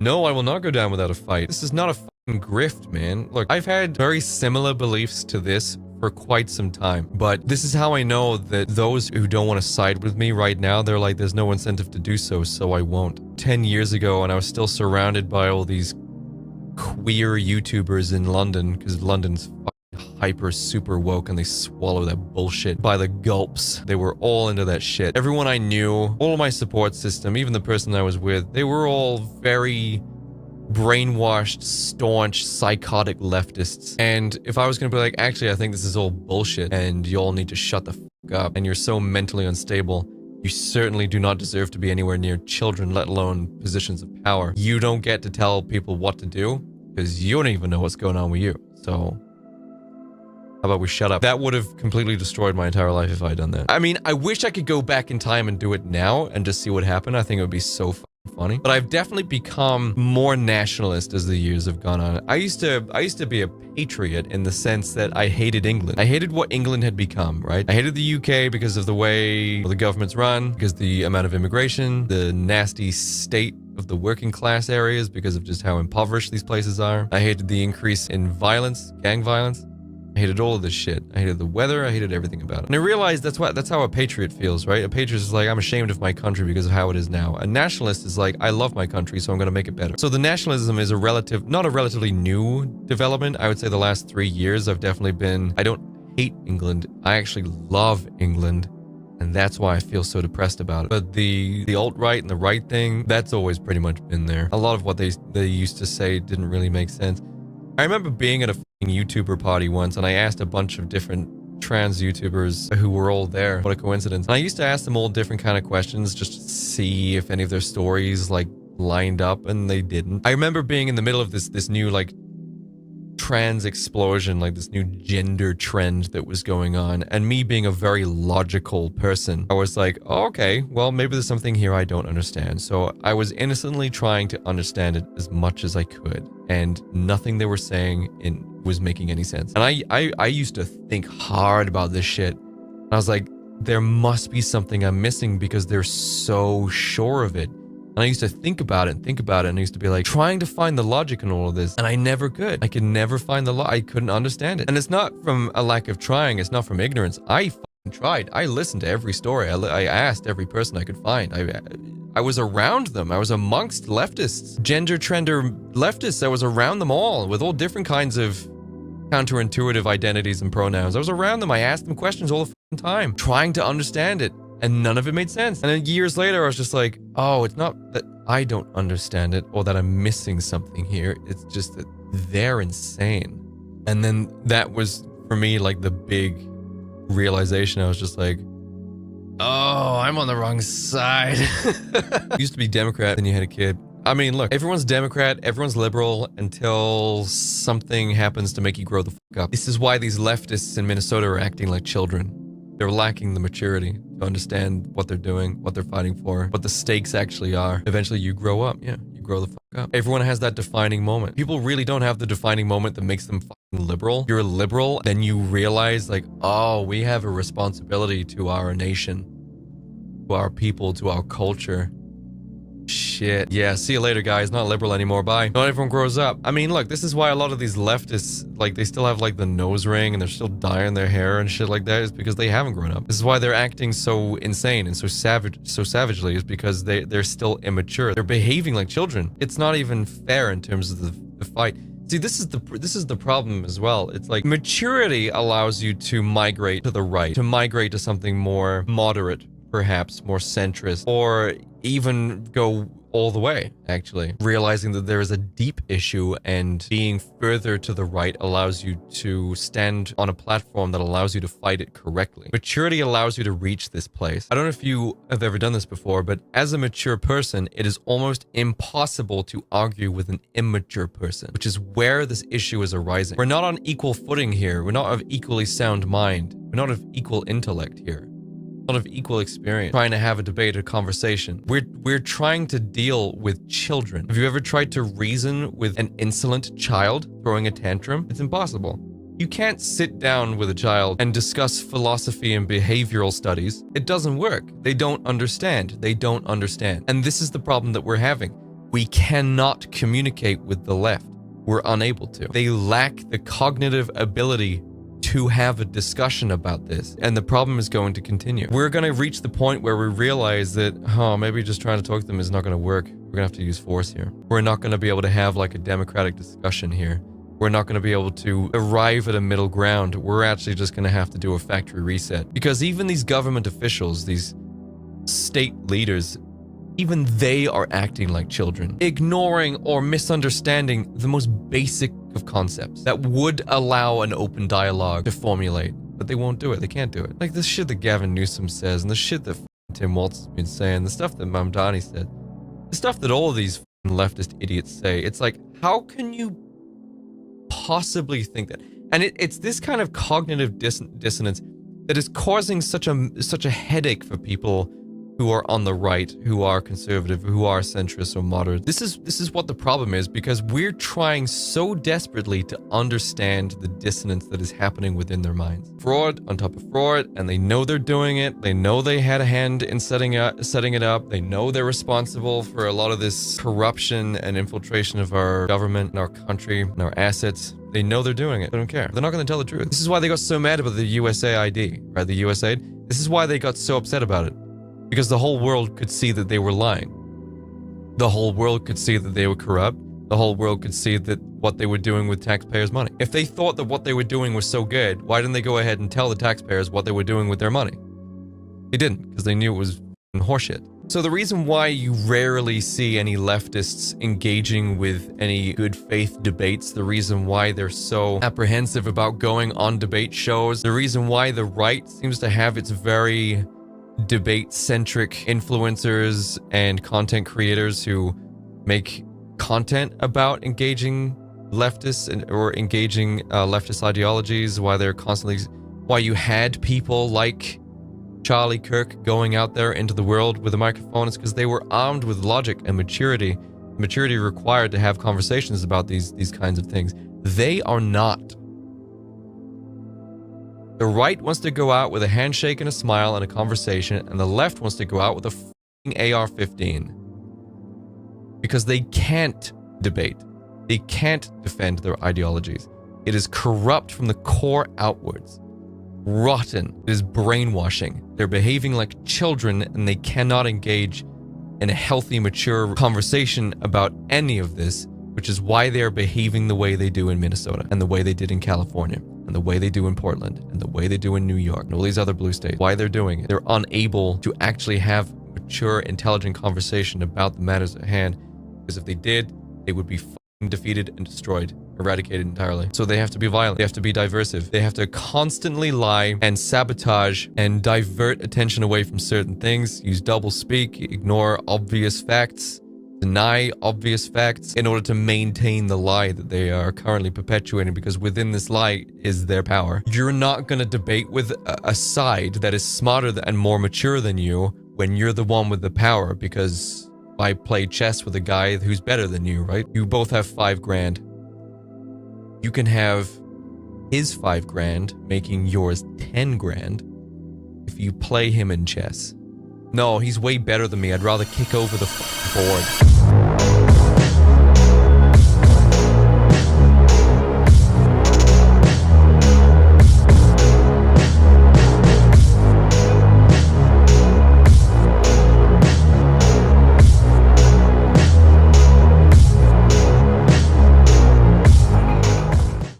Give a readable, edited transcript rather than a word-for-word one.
No, I will not go down without a fight. This is not a fucking grift, man. Look, I've had very similar beliefs to this for quite some time, but this is how I know that those who don't want to side with me right now, they're like, there's no incentive to do so, so I won't. 10 years ago, and I was still surrounded by all these queer YouTubers in London, because London's hyper super woke and they swallow that bullshit by the gulps. They were all into that shit. Everyone I knew, all of my support system, even the person I was with, they were all very brainwashed, staunch, psychotic leftists. And if I was gonna be like, actually, I think this is all bullshit and you all need to shut the fuck up and you're so mentally unstable, you certainly do not deserve to be anywhere near children, let alone positions of power. You don't get to tell people what to do because you don't even know what's going on with you. So how about we shut up? That would have completely destroyed my entire life if I had done that. I mean, I wish I could go back in time and do it now and just see what happened. I think it would be so funny. But I've definitely become more nationalist as the years have gone on. I used to be a patriot in the sense that I hated England. I hated what England had become, right? I hated the UK because of the way the government's run, because the amount of immigration, the nasty state of the working class areas because of just how impoverished these places are. I hated the increase in violence, gang violence. I hated all of this shit. I hated the weather. I hated everything about it. And I realized that's how a patriot feels, right? A patriot is like, I'm ashamed of my country because of how it is now. A nationalist is like, I love my country, so I'm going to make it better. So the nationalism is not a relatively new development. I would say the last 3 years I've definitely been, I don't hate England. I actually love England. And that's why I feel so depressed about it. But the alt-right and the right thing, that's always pretty much been there. A lot of what they used to say didn't really make sense. I remember being at a YouTuber party once and I asked a bunch of different trans YouTubers who were all there. What a coincidence. And I used to ask them all different kind of questions just to see if any of their stories like lined up, and they didn't. I remember being in the middle of this new like trans explosion, like this new gender trend that was going on, and me being a very logical person, I was like, oh, okay, well, maybe there's something here I don't understand. So I was innocently trying to understand it as much as I could, and nothing they were saying was making any sense. And I used to think hard about this shit. I was like, there must be something I'm missing because they're so sure of it. And I used to think about it, and I used to be like trying to find the logic in all of this, and I never could. I could never find I couldn't understand it. And it's not from a lack of trying, it's not from ignorance. I fucking tried. I listened to every story. I asked every person I could find. I was around them. I was amongst leftists, gender trender leftists. I was around them all with all different kinds of counterintuitive identities and pronouns. I was around them. I asked them questions all the fucking time, trying to understand it. And none of it made sense. And then years later, I was just like, oh, it's not that I don't understand it or that I'm missing something here. It's just that they're insane. And then that was, for me, like the big realization. I was just like, oh, I'm on the wrong side. Used to be Democrat, then you had a kid. I mean, look, everyone's Democrat, everyone's liberal until something happens to make you grow the fuck up. This is why these leftists in Minnesota are acting like children. They're lacking the maturity to understand what they're doing, what they're fighting for, what the stakes actually are. Eventually you grow up. Yeah, you grow the fuck up. Everyone has that defining moment. People really don't have the defining moment that makes them fucking liberal. You're liberal, then you realize like, oh, we have a responsibility to our nation, to our people, to our culture. Shit. Yeah, see you later, guys. Not liberal anymore. Bye. Not everyone grows up. I mean, look, this is why a lot of these leftists, like, they still have, like, the nose ring and they're still dyeing their hair and shit like that, is because they haven't grown up. This is why they're acting so insane and so savagely, is because they're still immature. They're behaving like children. It's not even fair in terms of the fight. See, this is the problem as well. It's like maturity allows you to migrate to the right, to migrate to something more moderate, perhaps more centrist, or even go all the way, actually. Realizing that there is a deep issue, and being further to the right allows you to stand on a platform that allows you to fight it correctly. Maturity allows you to reach this place. I don't know if you have ever done this before, but as a mature person, it is almost impossible to argue with an immature person, which is where this issue is arising. We're not on equal footing here. We're not of equally sound mind. We're not of equal intellect here. Of equal experience, trying to have a debate or conversation. We're trying to deal with children. Have you ever tried to reason with an insolent child throwing a tantrum? It's impossible. You can't sit down with a child and discuss philosophy and behavioral studies. It doesn't work. They don't understand. They don't understand. And this is the problem that we're having. We cannot communicate with the left. We're unable to. They lack the cognitive ability to have a discussion about this, and the problem is going to continue. We're going to reach the point where we realize that, maybe just trying to talk to them is not going to work. We're going to have to use force here. We're not going to be able to have like a democratic discussion here. We're not going to be able to arrive at a middle ground. We're actually just going to have to do a factory reset. Because even these government officials, these state leaders, even they are acting like children, ignoring or misunderstanding the most basic of concepts that would allow an open dialogue to formulate. But they won't do it. They can't do it. Like the shit that Gavin Newsom says, and the shit that Tim Walz has been saying, the stuff that Mamdani said, the stuff that all of these leftist idiots say. It's like, how can you possibly think that? And it's this kind of cognitive dissonance that is causing such a headache for people who are on the right, who are conservative, who are centrist or moderate. This is what the problem is, because we're trying so desperately to understand the dissonance that is happening within their minds. Fraud on top of fraud, and they know they're doing it. They know they had a hand in setting it up. They know they're responsible for a lot of this corruption and infiltration of our government and our country and our assets. They know they're doing it. They don't care. They're not going to tell the truth. This is why they got so mad about the USAID, right? The USAID. This is why they got so upset about it. Because the whole world could see that they were lying. The whole world could see that they were corrupt. The whole world could see that what they were doing with taxpayers' money. If they thought that what they were doing was so good, why didn't they go ahead and tell the taxpayers what they were doing with their money? They didn't, because they knew it was horseshit. So the reason why you rarely see any leftists engaging with any good faith debates, the reason why they're so apprehensive about going on debate shows, the reason why the right seems to have its very debate-centric influencers and content creators who make content about engaging leftists or engaging leftist ideologies, why you had people like Charlie Kirk going out there into the world with a microphone, is because they were armed with logic and maturity required to have conversations about these kinds of things. They are not. The right wants to go out with a handshake and a smile and a conversation, and the left wants to go out with a f***ing AR-15. Because they can't debate. They can't defend their ideologies. It is corrupt from the core outwards. Rotten. It is brainwashing. They're behaving like children, and they cannot engage in a healthy, mature conversation about any of this, which is why they are behaving the way they do in Minnesota, and the way they did in California, and the way they do in Portland, and the way they do in New York, and all these other blue states. Why they're doing it. They're unable to actually have mature, intelligent conversation about the matters at hand, because if they did, they would be f***ing defeated and destroyed, eradicated entirely. So they have to be violent. They have to be diversive. They have to constantly lie and sabotage and divert attention away from certain things, use double speak, ignore obvious facts, deny obvious facts in order to maintain the lie that they are currently perpetuating, because within this lie is their power. You're not going to debate with a side that is smarter and more mature than you when you're the one with the power, because I play chess with a guy who's better than you, right? You both have $5,000. You can have his $5,000 making yours $10,000 if you play him in chess. No, he's way better than me. I'd rather kick over the board.